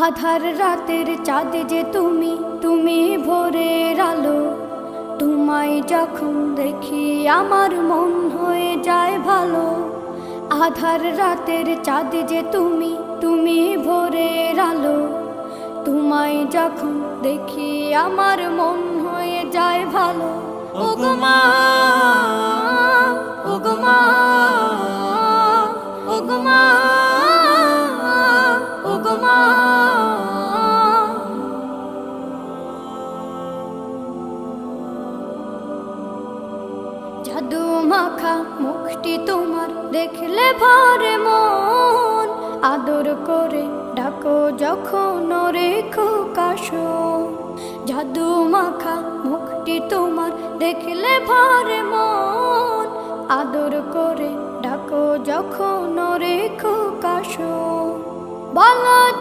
আধার রাতের চাঁদ যে তুমি, তুমি ভোরের আলো। তোমায় যখন দেখি আমার মন হয়ে যায় ভালো। আধার রাতের চাঁদ যে তুমি, তুমি ভোরের আলো। তোমায় যখন দেখি আমার মন হয়ে যায় ভালো। ওগো মা, ওগো মা, ওগো মা, ওগো মা। জাদু মাখা মুখটি তোমার দেখলে ভরে মন। আদর করে ডাকো যখন রেখো কাশন। জাদু মাখা মুখটি তোমার দেখলে ভরে মন। আদর করে ডাকো যখন রেখো কাশন। বলো